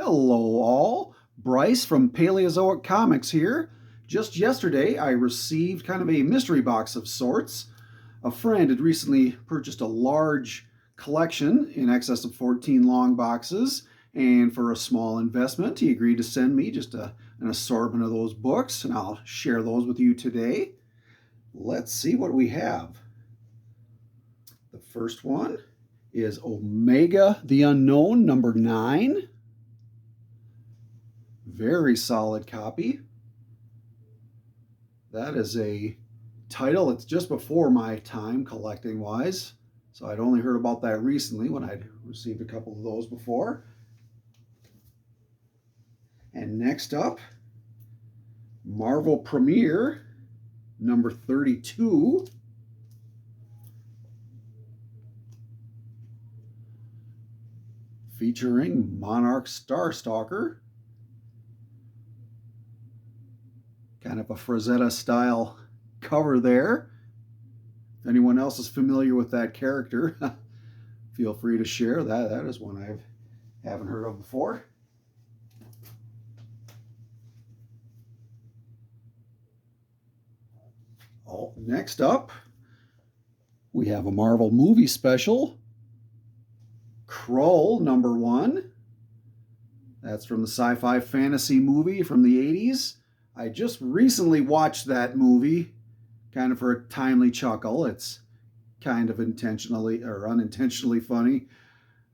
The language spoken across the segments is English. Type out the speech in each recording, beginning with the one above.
Hello, all. Bryce from Paleozoic Comics here. Just yesterday, I received kind of a mystery box of sorts. A friend had recently purchased a large collection in excess of 14 long boxes, and for a small investment, he agreed to send me just an assortment of those books, and I'll share those with you today. Let's see what we have. The first one is Omega the Unknown, number 9. Very solid copy. That is a title. It's just before my time collecting wise. So I'd only heard about that recently when I'd received a couple of those before. And next up, Marvel Premiere, number 32. Featuring Monarch Starstalker. Kind of a Frazetta style cover there. If anyone else is familiar with that character, feel free to share. That is one I haven't heard of before. Oh, next up, we have a Marvel movie special, Krull, number 1. That's from the sci-fi fantasy movie from the 80s. I just recently watched that movie, kind of for a timely chuckle. It's kind of intentionally or unintentionally funny.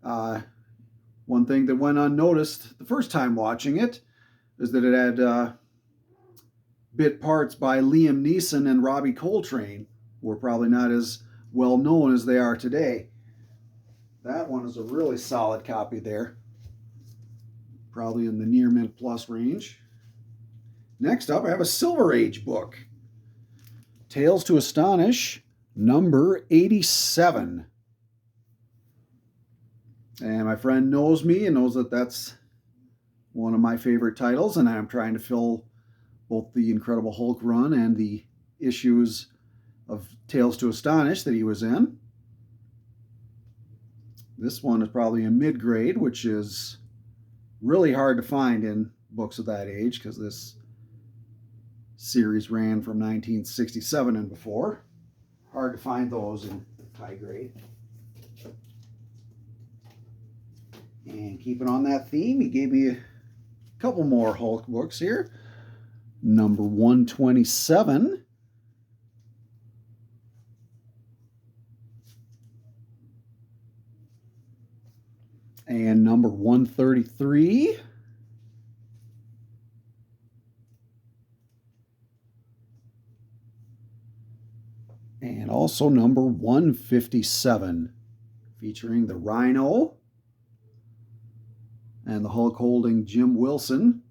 One thing that went unnoticed the first time watching it is that it had bit parts by Liam Neeson and Robbie Coltrane, who are probably not as well known as they are today. That one is a really solid copy there. Probably in the near mint plus range. Next up, I have a Silver Age book. Tales to Astonish, number 87. And my friend knows me and knows that that's one of my favorite titles, and I'm trying to fill both the Incredible Hulk run and the issues of Tales to Astonish that he was in. This one is probably a mid-grade, which is really hard to find in books of that age because this series ran from 1967 and before. Hard to find those in high grade. And keeping on that theme, he gave me a couple more Hulk books here. Number 127. And number 133. And also number 157, featuring the Rhino and the Hulk holding Jim Wilson,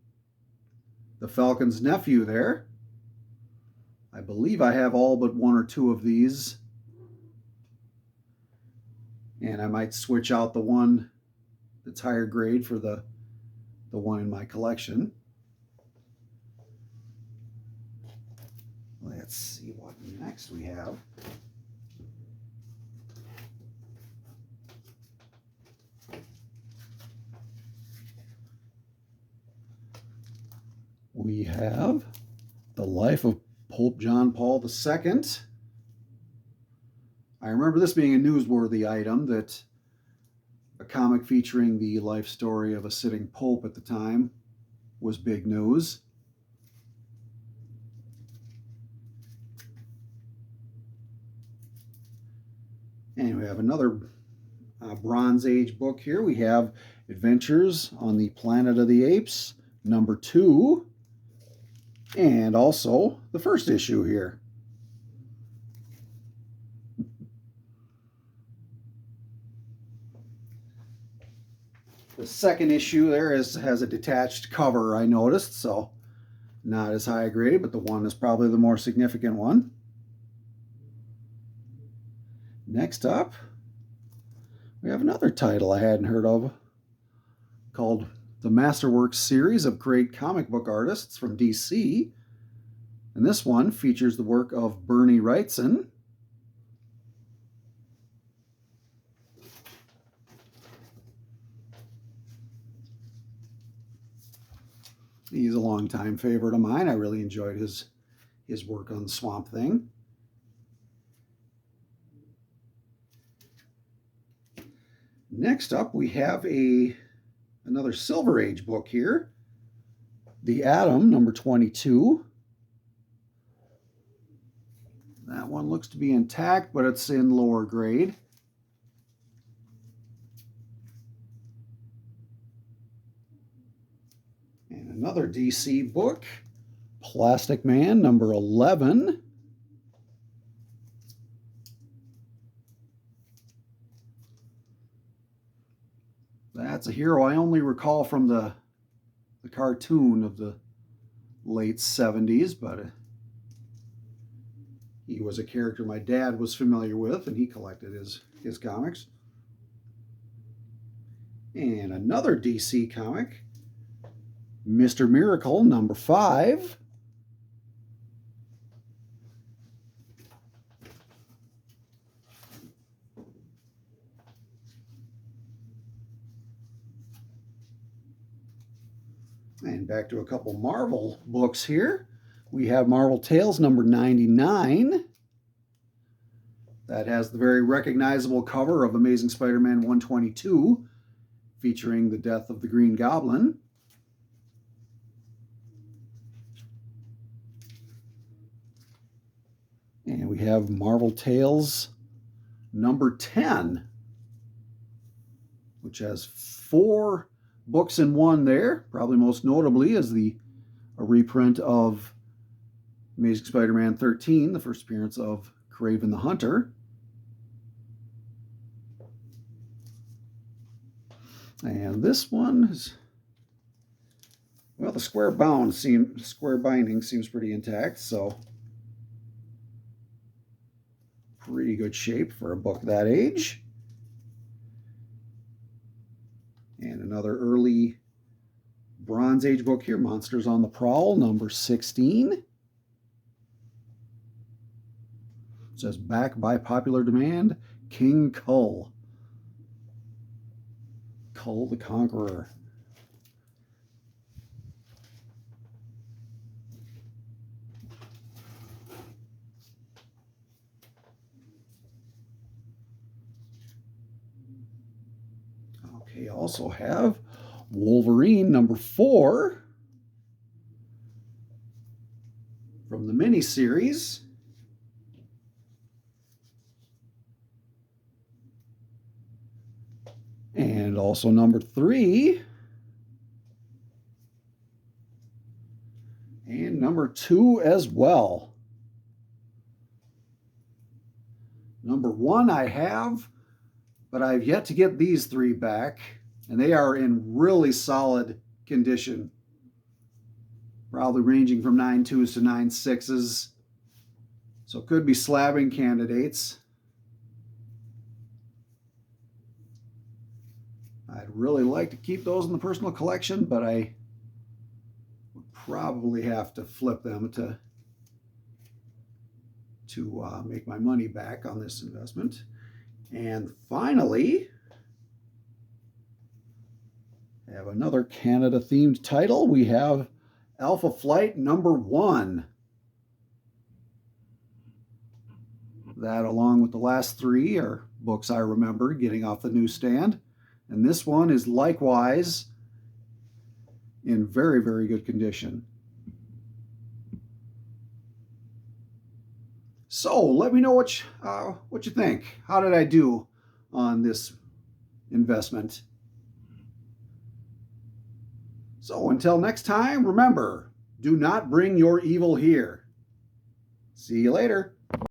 the Falcon's nephew there. I believe I have all but one or two of these. And I might switch out the one that's higher grade for the one in my collection. Let's see what next we have. We have The Life of Pope John Paul II. I remember this being a newsworthy item, that a comic featuring the life story of a sitting pope at the time was big news. And we have another Bronze Age book here. We have Adventures on the Planet of the Apes, number 2, and also the first issue here. The second issue there has a detached cover, I noticed, so not as high grade, but the one is probably the more significant one. Next up, we have another title I hadn't heard of called The Masterworks Series of Great Comic Book Artists from DC. And this one features the work of Bernie Wrightson. He's a longtime favorite of mine. I really enjoyed his work on Swamp Thing. Next up, we have another Silver Age book here. The Atom, number 22. That one looks to be intact, but it's in lower grade. And another DC book, Plastic Man, number 11. That's a hero I only recall from the cartoon of the late 70s, but he was a character my dad was familiar with, and he collected his comics. And another DC comic, Mr. Miracle, number 5. And back to a couple Marvel books here. We have Marvel Tales number 99. That has the very recognizable cover of Amazing Spider-Man 122, featuring the death of the Green Goblin. And we have Marvel Tales number 10, which has 4 books in one there. Probably most notably is a reprint of Amazing Spider-Man 13, the first appearance of Kraven the Hunter. And this one is, well, the square binding seems pretty intact, so pretty good shape for a book that age. And another early Bronze Age book here, Monsters on the Prowl, number 16. It says, back by popular demand, King Kull. Kull the Conqueror. Okay, also have Wolverine number 4 from the miniseries. And also number 3. And number 2 as well. Number 1 I have, but I've yet to get these 3 back, and they are in really solid condition. Probably ranging from 9.2s to 9.6s. So could be slabbing candidates. I'd really like to keep those in the personal collection, but I would probably have to flip them to make my money back on this investment. And finally, I have another Canada-themed title. We have Alpha Flight number 1. That, along with the last 3, are books I remember getting off the newsstand. And this one is likewise in very, very good condition. So let me know what you think. How did I do on this investment? So until next time, remember, do not bring your evil here. See you later.